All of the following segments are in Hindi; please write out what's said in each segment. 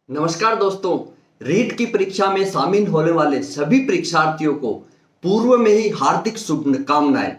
नमस्कार दोस्तों। रीट की परीक्षा में शामिल होने वाले सभी परीक्षार्थियों को पूर्व में ही हार्दिक शुभकामनाएं।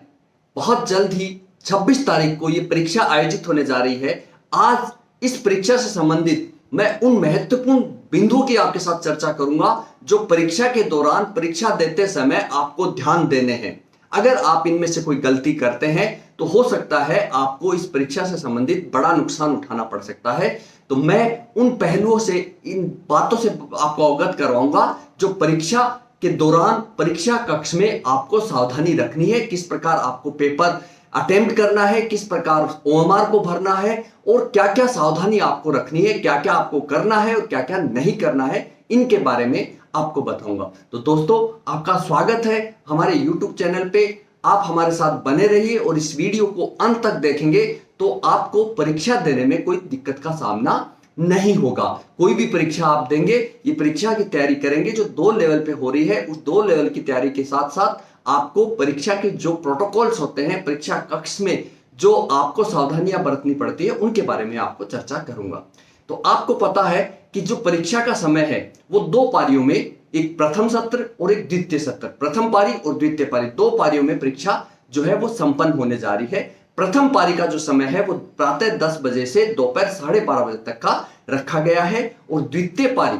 बहुत जल्द ही 26 तारीख को ये परीक्षा आयोजित होने जा रही है। आज इस परीक्षा से संबंधित मैं उन महत्वपूर्ण बिंदुओं की आपके साथ चर्चा करूंगा जो परीक्षा के दौरान परीक्षा देते समय आपको ध्यान देने हैं। अगर आप इनमें से कोई गलती करते हैं तो हो सकता है आपको इस परीक्षा से संबंधित बड़ा नुकसान उठाना पड़ सकता है। तो मैं उन पहलुओं से, इन बातों से आपको अवगत करवाऊंगा जो परीक्षा के दौरान परीक्षा कक्ष में आपको सावधानी रखनी है, किस प्रकार आपको पेपर अटेम्प्ट करना है, किस प्रकार ओएमआर को भरना है और क्या क्या सावधानी आपको रखनी है, क्या क्या आपको करना है और क्या क्या नहीं करना है, इनके बारे में आपको बताऊंगा। तो दोस्तों, आपका स्वागत है हमारे YouTube चैनल पे। आप हमारे साथ बने रहिए और इस वीडियो को अंत तक देखेंगे तो आपको परीक्षा देने में कोई दिक्कत का सामना नहीं होगा। कोई भी परीक्षा आप देंगे, ये परीक्षा की तैयारी करेंगे जो 2 लेवल पे हो रही है, उस 2 लेवल की तैयारी के साथ साथ आपको परीक्षा के जो प्रोटोकॉल्स होते हैं, परीक्षा कक्ष में जो आपको सावधानियां बरतनी पड़ती है, उनके बारे में आपको चर्चा करूंगा। तो आपको पता है कि जो परीक्षा का समय है वो 2 पारियों में, एक प्रथम सत्र और एक द्वितीय सत्र, प्रथम पारी और द्वितीय पारी, 2 पारियों में परीक्षा जो है वो संपन्न होने जा रही है। प्रथम पारी का जो समय है वो प्रातः 10 बजे से दोपहर 12:30 बजे तक का रखा गया है और द्वितीय पारी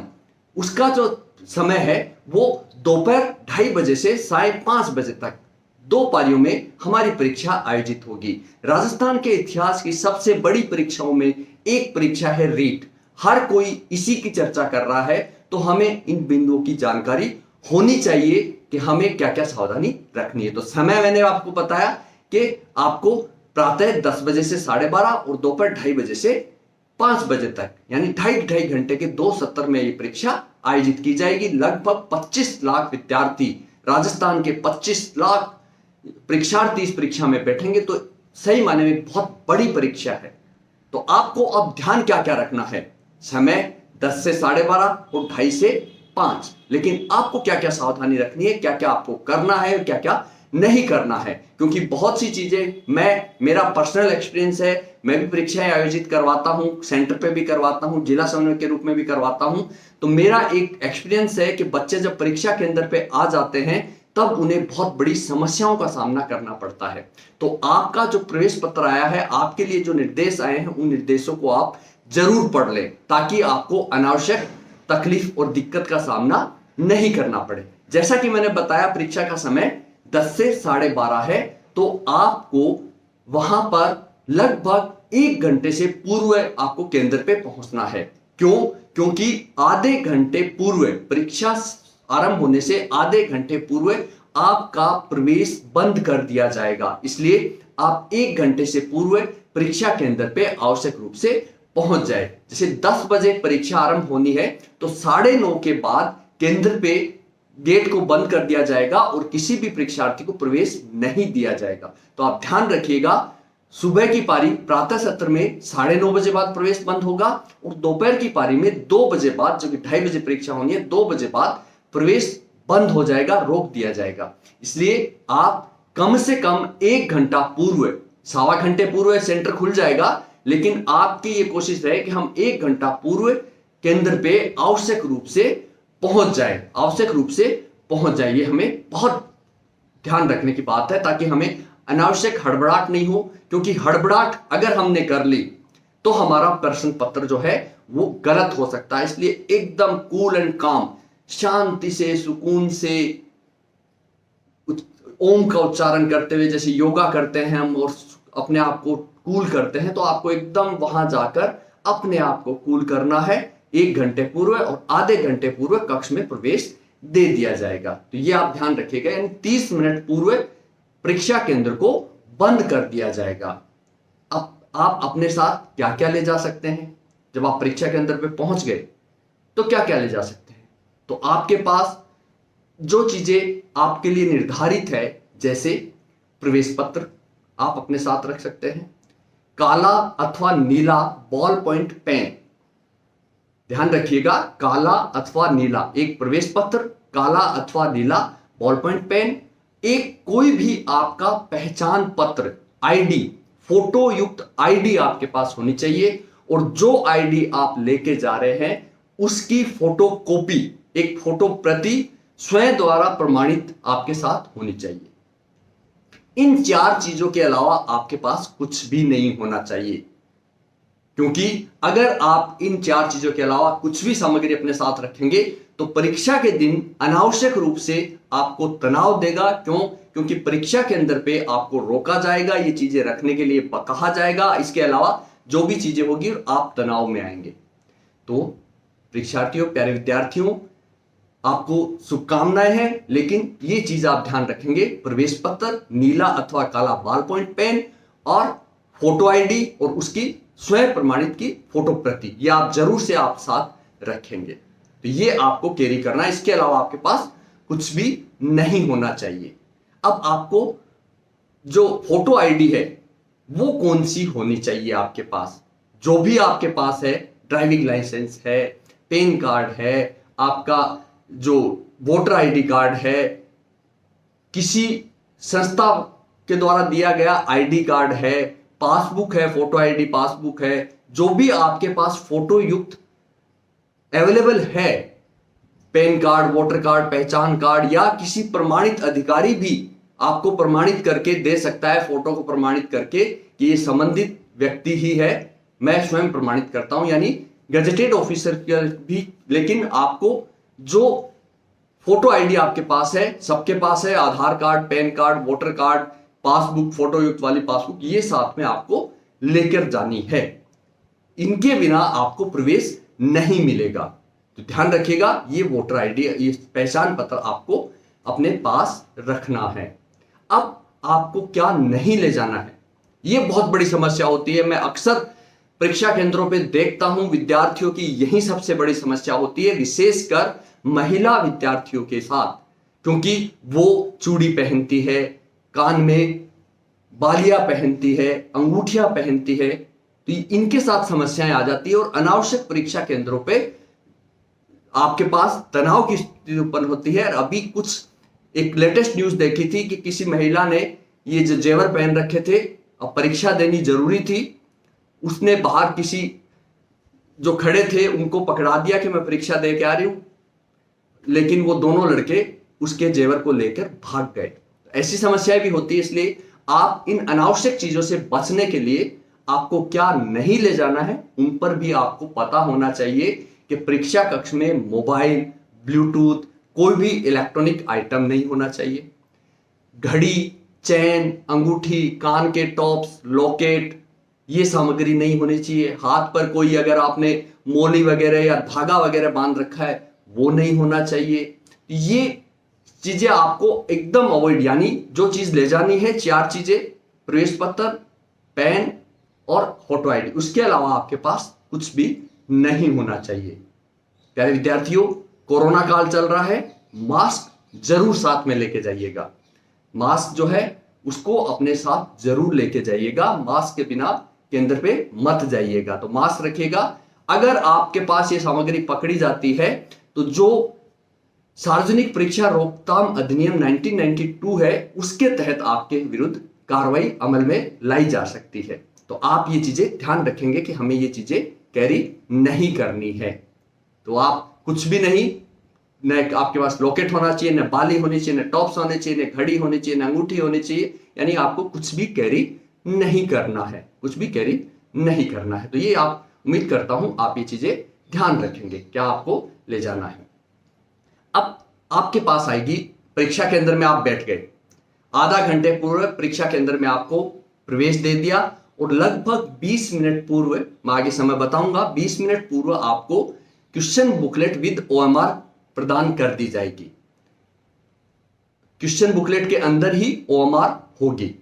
उसका जो समय है वो दोपहर 2:30 बजे से 5:30 बजे तक, 2 पारियों में हमारी परीक्षा आयोजित होगी। राजस्थान के इतिहास की सबसे बड़ी परीक्षाओं में एक परीक्षा है रीट। हर कोई इसी की चर्चा कर रहा है, तो हमें इन बिंदुओं की जानकारी होनी चाहिए कि हमें क्या क्या सावधानी रखनी है। तो समय मैंने आपको बताया कि आपको प्रातः 10 बजे से 12:30 और दोपहर 2:30 बजे से 5 बजे तक, यानी 2.5 घंटे के 2 सत्र में ये परीक्षा आयोजित की जाएगी। लगभग 25 लाख विद्यार्थी, राजस्थान के 25 लाख परीक्षार्थी इस परीक्षा में बैठेंगे। तो सही मायने में बहुत बड़ी परीक्षा है। तो आपको अब ध्यान क्या क्या रखना है? समय 10 से 12:30 और 2:30 से 5, लेकिन आपको क्या क्या सावधानी रखनी है, क्या क्या आपको करना है और क्या क्या नहीं करना है, क्योंकि बहुत सी चीजें मेरा पर्सनल एक्सपीरियंस है। मैं भी परीक्षाएं आयोजित करवाता हूं, सेंटर पे भी करवाता हूं, जिला समन्वय के रूप में भी करवाता हूं। तो मेरा एक एक्सपीरियंस है कि बच्चे जब परीक्षा केंद्र पे आ जाते हैं तब उन्हें बहुत बड़ी समस्याओं का सामना करना पड़ता है। तो आपका जो प्रवेश पत्र आया है, आपके लिए जो निर्देश आए हैं, उन निर्देशों को आप जरूर पढ़ लें ताकि आपको अनावश्यक तकलीफ और दिक्कत का सामना नहीं करना पड़े। जैसा कि मैंने बताया, परीक्षा का समय 10 से 12:30 है, तो आपको वहां पर लगभग 1 घंटे से पूर्व आपको केंद्र पे पहुंचना है। क्यों? क्योंकि आधे घंटे पूर्व, परीक्षा आरंभ होने से आधे घंटे पूर्व आपका प्रवेश बंद कर दिया जाएगा। इसलिए आप 1 घंटे से पूर्व परीक्षा केंद्र पे आवश्यक रूप से पहुंच जाए। जैसे 10 बजे परीक्षा आरंभ होनी है तो 9:30 के बाद केंद्र पे गेट को बंद कर दिया जाएगा और किसी भी परीक्षार्थी को प्रवेश नहीं दिया जाएगा। तो आप ध्यान रखिएगा, सुबह की पारी प्रातः सत्र में 9:30 बजे बाद प्रवेश बंद होगा और दोपहर की पारी में 2 बजे बाद, जो कि 2:30 बजे परीक्षा होनी है, 2 बजे बाद प्रवेश बंद हो जाएगा, रोक दिया जाएगा। इसलिए आप कम से कम 1 घंटा पूर्व, 1.25 घंटे पूर्व सेंटर खुल जाएगा, लेकिन आपकी ये कोशिश रहे कि हम 1 घंटा पूर्व केंद्र पे आवश्यक रूप से पहुंच जाए। ये हमें बहुत ध्यान रखने की बात है ताकि हमें अनावश्यक हड़बड़ाहट नहीं हो, क्योंकि हड़बड़ाहट अगर हमने कर ली तो हमारा प्रश्न पत्र जो है वो गलत हो सकता है। इसलिए एकदम कूल एंड काम, शांति से, सुकून से, ओम का उच्चारण करते हुए, जैसे योगा करते हैं हम और अपने आप को कूल करते हैं, तो आपको एकदम वहां जाकर अपने आप को कूल करना है। 1 घंटे पूर्व और आधे घंटे पूर्व कक्ष में प्रवेश दे दिया जाएगा। तो ये आप ध्यान रखिएगा, यानी 30 मिनट पूर्व परीक्षा केंद्र को बंद कर दिया जाएगा। अब आप अपने साथ क्या क्या ले जा सकते हैं? जब आप परीक्षा केंद्र पे पहुंच गए तो क्या क्या ले जा सकते हैं? तो आपके पास जो चीजें आपके लिए निर्धारित है, जैसे प्रवेश पत्र आप अपने साथ रख सकते हैं, काला अथवा नीला बॉल पॉइंट पेन, ध्यान रखिएगा, काला अथवा नीला एक प्रवेश पत्र, काला अथवा नीला बॉल पॉइंट पेन, एक कोई भी आपका पहचान पत्र, आईडी, फोटो युक्त आईडी आपके पास होनी चाहिए। और जो आईडी आप लेके जा रहे हैं उसकी फोटो कॉपी, एक फोटो प्रति स्वयं द्वारा प्रमाणित आपके साथ होनी चाहिए। इन 4 चीजों के अलावा आपके पास कुछ भी नहीं होना चाहिए, क्योंकि अगर आप इन 4 चीजों के अलावा कुछ भी सामग्री अपने साथ रखेंगे तो परीक्षा के दिन अनावश्यक रूप से आपको तनाव देगा। क्यों? क्योंकि परीक्षा के अंदर पे आपको रोका जाएगा, ये चीजें रखने के लिए कहा जाएगा। इसके अलावा जो भी चीजें होगी आप तनाव में आएंगे। तो परीक्षार्थियों, प्यारे विद्यार्थियों, आपको शुभकामनाएं हैं, लेकिन ये चीज आप ध्यान रखेंगे, प्रवेश पत्र, नीला अथवा काला बॉल पॉइंट पेन और फोटो आईडी और उसकी स्वयं प्रमाणित की फोटो प्रति, ये आप जरूर से आप साथ रखेंगे। तो ये आपको कैरी करना है। इसके अलावा आपके पास कुछ भी नहीं होना चाहिए। अब आपको जो फोटो आईडी है वो कौन सी होनी चाहिए आपके पास? जो भी आपके पास है, ड्राइविंग लाइसेंस है, पैन कार्ड है, आपका जो वोटर आईडी कार्ड है, किसी संस्था के द्वारा दिया गया आईडी कार्ड है, पासबुक है, फोटो आईडी पासबुक है, जो भी आपके पास फोटो युक्त अवेलेबल है, पैन कार्ड, वोटर कार्ड, पहचान कार्ड, या किसी प्रमाणित अधिकारी भी आपको प्रमाणित करके दे सकता है, फोटो को प्रमाणित करके कि ये संबंधित व्यक्ति ही है, मैं स्वयं प्रमाणित करता हूं, यानी गजेटेड ऑफिसर भी। लेकिन आपको जो फोटो आईडी आपके पास है, सबके पास है, Aadhaar card, PAN card, voter card, passbook, photo युक्त वाली पासबुक, ये साथ में आपको लेकर जानी है। इनके बिना आपको प्रवेश नहीं मिलेगा। तो ध्यान रखिएगा, ये वोटर आईडी, ये पहचान पत्र आपको अपने पास रखना है। अब आपको क्या नहीं ले जाना है, ये बहुत बड़ी समस्या होती है। मैं अक्सर परीक्षा केंद्रों पे देखता हूं, विद्यार्थियों की यही सबसे बड़ी समस्या होती है, विशेषकर महिला विद्यार्थियों के साथ, क्योंकि वो चूड़ी पहनती है, कान में बालियां पहनती है, अंगूठियां पहनती है, तो इनके साथ समस्याएं आ जाती है और अनावश्यक परीक्षा केंद्रों पे आपके पास तनाव की स्थिति उत्पन्न होती है। और अभी कुछ एक लेटेस्ट न्यूज देखी थी कि किसी महिला ने ये जो जेवर पहन रखे थे, अब परीक्षा देनी जरूरी थी, उसने बाहर किसी जो खड़े थे उनको पकड़ा दिया कि मैं परीक्षा दे के आ रही हूं, लेकिन वो दोनों लड़के उसके जेवर को लेकर भाग गए। ऐसी समस्याएं भी होती है, इसलिए आप इन अनावश्यक चीजों से बचने के लिए आपको क्या नहीं ले जाना है उन पर भी आपको पता होना चाहिए कि परीक्षा कक्ष में मोबाइल, ब्लूटूथ, कोई भी इलेक्ट्रॉनिक आइटम नहीं होना चाहिए। घड़ी, चैन, अंगूठी, कान के टॉप्स, लॉकेट, ये सामग्री नहीं होनी चाहिए। हाथ पर कोई अगर आपने मोली वगैरह या धागा वगैरह बांध रखा है वो नहीं होना चाहिए। ये चीजें आपको एकदम अवॉइड, यानी जो चीज ले जानी है 4 चीजें, प्रवेश पत्र, पेन और फोटो आईडी, उसके अलावा आपके पास कुछ भी नहीं होना चाहिए। प्यारे विद्यार्थियों, कोरोना काल चल रहा है, मास्क जरूर साथ में लेके जाइएगा। मास्क जो है उसको अपने साथ जरूर लेके जाइएगा, मास्क के बिना केंद्र पे मत जाइएगा। तो मास्क रखिएगा। अगर आपके पास ये सामग्री पकड़ी जाती है तो जो सार्वजनिक परीक्षा रोकथाम अधिनियम 1992 है उसके तहत आपके विरुद्ध कार्रवाई अमल में लाई जा सकती है। तो आप ये चीजें ध्यान रखेंगे कि हमें ये चीजें कैरी नहीं करनी है। तो आप कुछ भी नहीं, न आपके पास लॉकेट होना चाहिए, न बाली होनी चाहिए, न टॉप्स होने चाहिए, न घड़ी होनी चाहिए, न अंगूठी होनी चाहिए, यानी आपको कुछ भी कैरी नहीं करना है, कुछ भी कैरी नहीं करना है। तो ये आप, उम्मीद करता हूं आप ये चीजें ध्यान रखेंगे क्या आपको ले जाना है। अब आपके पास आएगी परीक्षा केंद्र में, आप बैठ गए, आधा घंटे पूर्व परीक्षा केंद्र में आपको प्रवेश दे दिया और लगभग 20 मिनट पूर्व, मैं आगे समय बताऊंगा, 20 मिनट पूर्व आपको क्वेश्चन बुकलेट विद ओएमआर प्रदान कर दी जाएगी। क्वेश्चन बुकलेट के अंदर ही ओएमआर होगी।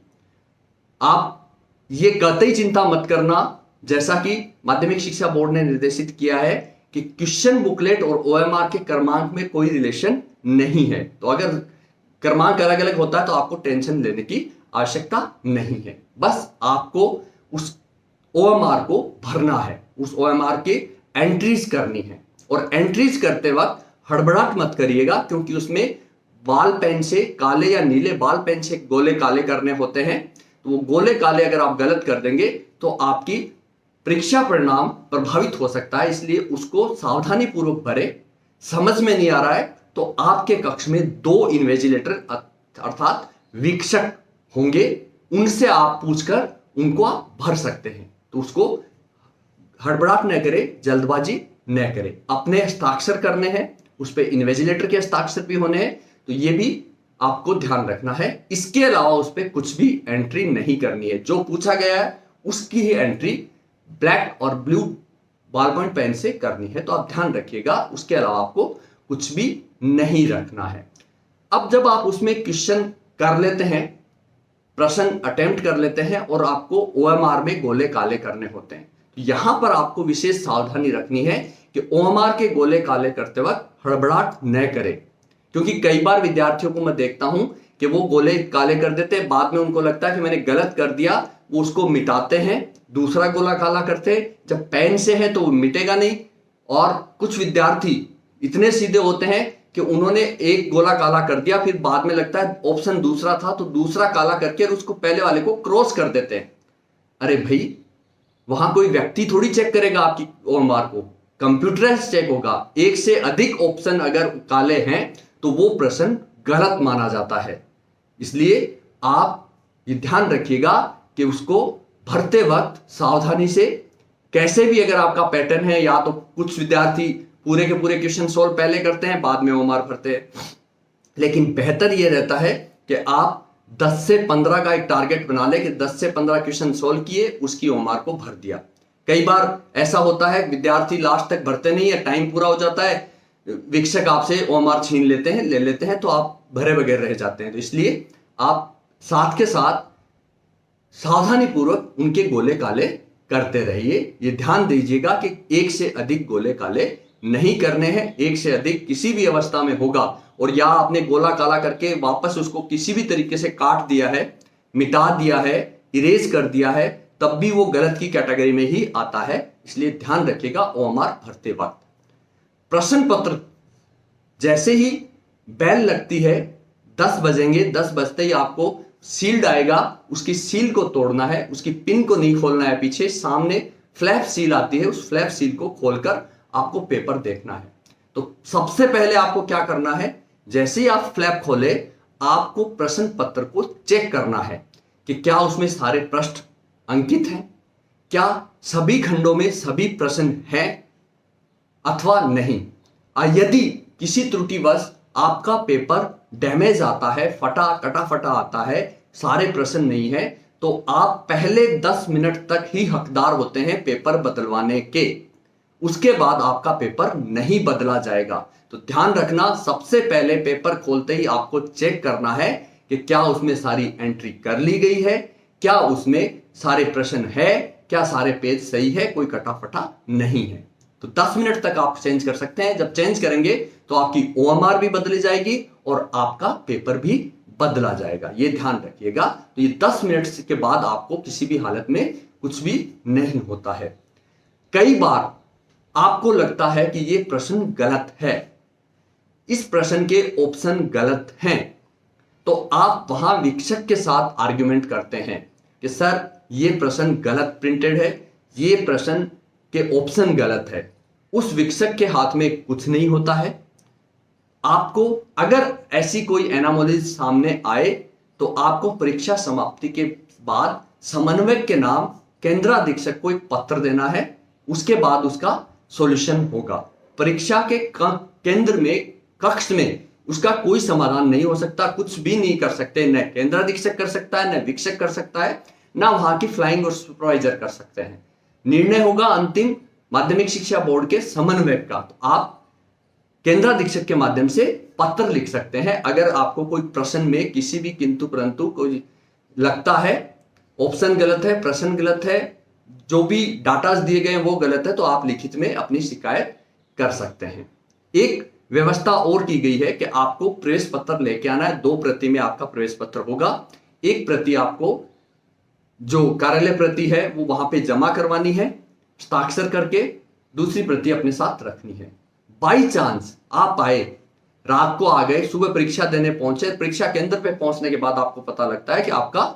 आप ये कतई चिंता मत करना, जैसा कि माध्यमिक शिक्षा बोर्ड ने निर्देशित किया है कि क्वेश्चन बुकलेट और ओएमआर के क्रमांक में कोई रिलेशन नहीं है। तो अगर क्रमांक अलग अलग होता है तो आपको टेंशन लेने की आवश्यकता नहीं है। बस आपको उस ओएमआर को भरना है, उस ओएमआर के एंट्रीज करनी है। और एंट्रीज करते वक्त हड़बड़ाहट मत करिएगा, क्योंकि उसमें बाल पेन से, काले या नीले बाल पेन से गोले काले करने होते हैं। तो वो गोले काले अगर आप गलत कर देंगे तो आपकी परीक्षा परिणाम प्रभावित हो सकता है, इसलिए उसको सावधानी पूर्वक भरे। समझ में नहीं आ रहा है तो आपके कक्ष में 2 इन्विजिलेटर अर्थात वीक्षक होंगे, उनसे आप पूछकर उनको आप भर सकते हैं। तो उसको हड़बड़ाहट न करें, जल्दबाजी न करें। अपने हस्ताक्षर करने हैं, उस पर इन्विजिलेटर के हस्ताक्षर भी होने हैं, तो ये भी आपको ध्यान रखना है। इसके अलावा उस पर कुछ भी एंट्री नहीं करनी है। जो पूछा गया है उसकी ही एंट्री ब्लैक और ब्लू बॉल पॉइंट पेन से करनी है, तो आप ध्यान रखिएगा। उसके अलावा आपको कुछ भी नहीं रखना है। अब जब आप उसमें क्वेश्चन कर लेते हैं, प्रश्न अटेम्प्ट कर लेते हैं और आपको ओएमआर में गोले काले करने होते हैं, तो यहां पर आपको विशेष सावधानी रखनी है कि ओएमआर के गोले काले करते वक्त हड़बड़ाहट न करें। क्योंकि कई बार विद्यार्थियों को मैं देखता हूं कि वो गोले काले कर देते हैं, बाद में उनको लगता है कि मैंने गलत कर दिया, वो उसको मिटाते हैं, दूसरा गोला काला करते हैं। जब पेन से है तो वो मिटेगा नहीं। और कुछ विद्यार्थी इतने सीधे होते हैं कि उन्होंने एक गोला काला कर दिया, फिर बाद में लगता है ऑप्शन दूसरा था तो दूसरा काला करके उसको पहले वाले को क्रॉस कर देते हैं। अरे भाई, वहां कोई व्यक्ति थोड़ी चेक करेगा आपकी ओएमआर को, कंप्यूटराइज चेक होगा। एक से अधिक ऑप्शन अगर काले हैं तो वो प्रश्न गलत माना जाता है। इसलिए आप ये ध्यान रखिएगा कि उसको भरते वक्त सावधानी से, कैसे भी अगर आपका पैटर्न है, या तो कुछ विद्यार्थी पूरे के पूरे क्वेश्चन सोल्व पहले करते हैं, बाद में ओएमआर भरते हैं, लेकिन बेहतर यह रहता है कि आप 10 से 15 का एक टारगेट बना ले कि 10 से 15 क्वेश्चन सोल्व किए, उसकी ओएमआर को भर दिया। कई बार ऐसा होता है विद्यार्थी लास्ट तक भरते नहीं है, टाइम पूरा हो जाता है, वीक्षक आपसे ओएमआर छीन लेते हैं, ले लेते हैं, तो आप भरे बगैर रह जाते हैं। तो इसलिए आप साथ के साथ सावधानी पूर्वक उनके गोले काले करते रहिए। ये ध्यान दीजिएगा कि एक से अधिक गोले काले नहीं करने हैं। एक से अधिक किसी भी अवस्था में होगा, और या आपने गोला काला करके वापस उसको किसी भी तरीके से काट दिया है, मिटा दिया है, इरेज कर दिया है, तब भी वो गलत की कैटेगरी में ही आता है। इसलिए ध्यान रखिएगा ओएमआर भरते वक्त। प्रश्न पत्र जैसे ही बेल लगती है, 10 बजेंगे, 10 बजते ही आपको सील्ड आएगा, उसकी सील को तोड़ना है, उसकी पिन को नहीं खोलना है। पीछे सामने फ्लैप सील आती है, उस फ्लैप सील को खोलकर आपको पेपर देखना है। तो सबसे पहले आपको क्या करना है, जैसे ही आप फ्लैप खोले, आपको प्रश्न पत्र को चेक करना है कि क्या उसमें सारे प्रश्न अंकित हैं, क्या सभी खंडों में सभी प्रश्न हैं अथवा नहीं। यदि किसी त्रुटिवश आपका पेपर डैमेज आता है, फटा कटा फटा आता है, सारे प्रश्न नहीं है, तो आप पहले 10 मिनट तक ही हकदार होते हैं पेपर बदलवाने के। उसके बाद आपका पेपर नहीं बदला जाएगा। तो ध्यान रखना, सबसे पहले पेपर खोलते ही आपको चेक करना है कि क्या उसमें सारी एंट्री कर ली गई है, क्या उसमें सारे प्रश्न है, क्या सारे पेज सही है, कोई कटा फटा नहीं है। तो 10 मिनट तक आप चेंज कर सकते हैं। जब चेंज करेंगे तो आपकी ओएमआर भी बदली जाएगी और आपका पेपर भी बदला जाएगा। ये ध्यान रखिएगा। तो ये 10 मिनट के बाद आपको किसी भी हालत में कुछ भी नहीं होता है। कई बार आपको लगता है कि ये प्रश्न गलत है, इस प्रश्न के ऑप्शन गलत हैं, तो आप वहां वीक्षक के साथ आर्ग्यूमेंट करते हैं कि सर ये प्रश्न गलत प्रिंटेड है, ये प्रश्न के ऑप्शन गलत है। उस वीक्षक के हाथ में कुछ नहीं होता है। आपको अगर ऐसी कोई एनामोलीज सामने आए तो आपको परीक्षा समाप्ति के बाद समन्वयक के नाम केंद्राधीक्षक को एक पत्र देना है। उसके बाद उसका सॉल्यूशन होगा। परीक्षा के केंद्र में, कक्ष में उसका कोई समाधान नहीं हो सकता, कुछ भी नहीं कर सकते। न केंद्राधीक्षक कर सकता है, न वीक्षक कर सकता है, ना वहां की फ्लाइंग और सुपरवाइजर कर सकते हैं। निर्णय होगा अंतिम माध्यमिक शिक्षा बोर्ड के समन्वयक का। तो आप केंद्राधीक्षक के माध्यम से पत्र लिख सकते हैं। अगर आपको कोई प्रश्न में किसी भी किंतु परंतु कोई लगता है, ऑप्शन गलत है, प्रश्न गलत है, जो भी डाटा दिए गए हैं वो गलत है, तो आप लिखित में अपनी शिकायत कर सकते हैं। एक व्यवस्था और की गई है कि आपको प्रवेश पत्र लेके आना है। 2 प्रति में आपका प्रवेश पत्र होगा। एक प्रति आपको जो कार्यालय प्रति है वो वहां पे जमा करवानी है हस्ताक्षर करके, दूसरी प्रति अपने साथ रखनी है। बाई चांस आप आए, रात को आ गए, सुबह परीक्षा देने पहुंचे, परीक्षा केंद्र पे पहुंचने के बाद आपको पता लगता है कि आपका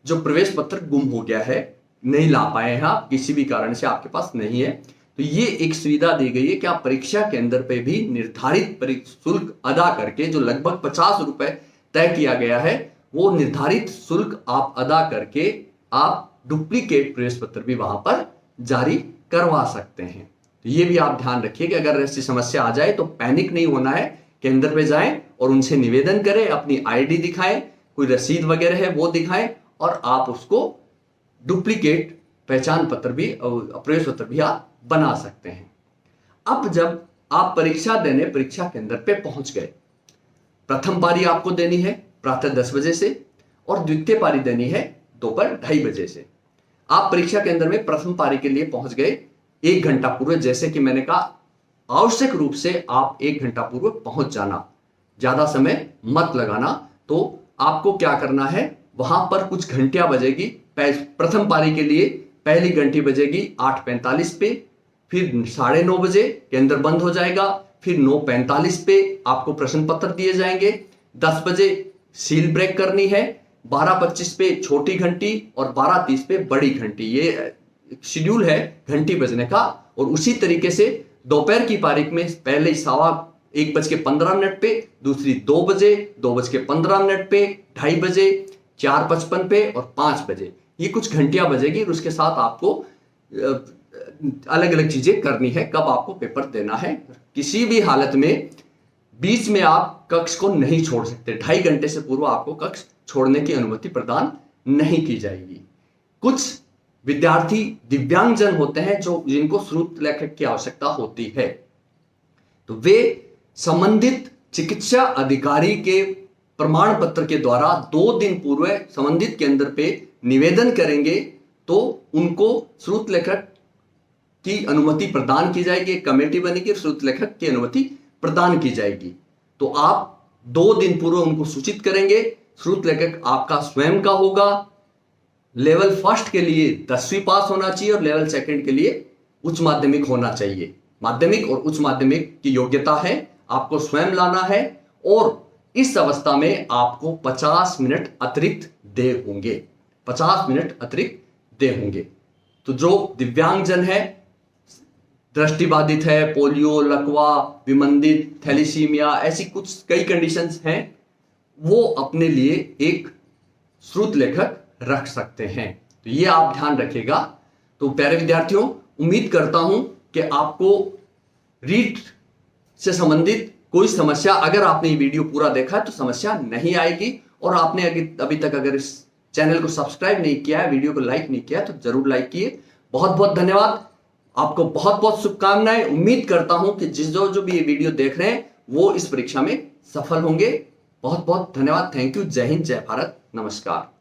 जो प्रवेश पत्र गुम हो गया है, नहीं ला पाए हैं, आप किसी भी कारण से आपके पास नहीं है, तो ये एक सुविधा दी गई है कि आप परीक्षा केंद्र पे भी निर्धारित शुल्क अदा करके, जो लगभग 50 रुपए तय किया गया है, वो निर्धारित शुल्क आप अदा करके आप डुप्लीकेट प्रवेश पत्र भी वहां पर जारी करवा सकते हैं। तो ये भी आप ध्यान रखिए कि अगर ऐसी समस्या आ जाए तो पैनिक नहीं होना है, केंद्र पे जाएं और उनसे निवेदन करें, अपनी आईडी दिखाएं, कोई रसीद वगैरह है वो दिखाएं, और आप उसको डुप्लीकेट पहचान पत्र भी, प्रवेश पत्र भी आप बना सकते हैं। अब जब आप परीक्षा देने परीक्षा केंद्र पे पहुंच गए, प्रथम पारी आपको देनी है प्रातः 10 बजे से और द्वितीय पारी देनी है दोपहर 2:30 बजे से। आप परीक्षा केंद्र में प्रथम पारी के लिए पहुंच गए 1 घंटा पूर्व, जैसे कि मैंने कहा आवश्यक रूप से आप 1 घंटा पूर्व पहुंच जाना, ज्यादा समय मत लगाना। तो आपको क्या करना है, वहां पर कुछ घंटियां बजेगी। प्रथम पारी के लिए पहली घंटी बजेगी 8:45 पे, फिर 9:30 बजे केंद्र बंद हो जाएगा, फिर 9:45 पे आपको प्रश्न पत्र दिए जाएंगे, 10 बजे सील ब्रेक करनी है, 12:25 पे छोटी घंटी और 12:30 पे बड़ी घंटी। ये शेड्यूल है घंटी बजने का। और उसी तरीके से दोपहर की पारी में पहले 1:15 पे, दूसरी 2 बजे, 2:15 पे, 2:30 बजे, 4:55 पे और 5 बजे। ये कुछ घंटियां बजेगी और उसके साथ आपको अलग अलग चीजें करनी है। कब आपको पेपर देना है, किसी भी हालत में बीच में आप कक्ष को नहीं छोड़ सकते। 2.5 घंटे से पूर्व आपको कक्ष छोड़ने की अनुमति प्रदान नहीं की जाएगी। कुछ विद्यार्थी दिव्यांगजन होते हैं जिनको श्रुत लेखक की आवश्यकता होती है, तो वे संबंधित चिकित्सा अधिकारी के प्रमाण पत्र के द्वारा 2 दिन पूर्व संबंधित केंद्र पे निवेदन करेंगे, तो उनको श्रुत लेखक की अनुमति प्रदान की जाएगी। एक कमेटी बनेगी, श्रुत लेखक की अनुमति प्रदान की जाएगी। तो आप 2 दिन पूर्व उनको सूचित करेंगे। श्रुत लेखक आपका स्वयं का होगा। लेवल फर्स्ट के लिए 10वीं पास होना चाहिए और लेवल सेकंड के लिए उच्च माध्यमिक होना चाहिए। माध्यमिक और उच्च माध्यमिक की योग्यता है, आपको स्वयं लाना है। और इस अवस्था में आपको 50 मिनट अतिरिक्त दे होंगे, 50 मिनट अतिरिक्त दे होंगे। तो जो दिव्यांगजन है, दृष्टिबाधित है, पोलियो, लकवा, विमंदित, थैलीसीमिया, ऐसी कुछ कई कंडीशंस हैं, वो अपने लिए एक श्रुत लेखक रख सकते हैं। तो ये आप ध्यान रखिएगा। तो प्यारे विद्यार्थियों, उम्मीद करता हूं कि आपको रीट से संबंधित कोई समस्या, अगर आपने ये वीडियो पूरा देखा है तो समस्या नहीं आएगी। और आपने अभी तक अगर इस चैनल को सब्सक्राइब नहीं किया है, वीडियो को लाइक नहीं किया है, तो जरूर लाइक किए। बहुत बहुत धन्यवाद, आपको बहुत बहुत शुभकामनाएं। उम्मीद करता हूं कि जो भी ये वीडियो देख रहे हैं वो इस परीक्षा में सफल होंगे। बहुत बहुत धन्यवाद। Thank you. जय हिंद, जय भारत, नमस्कार।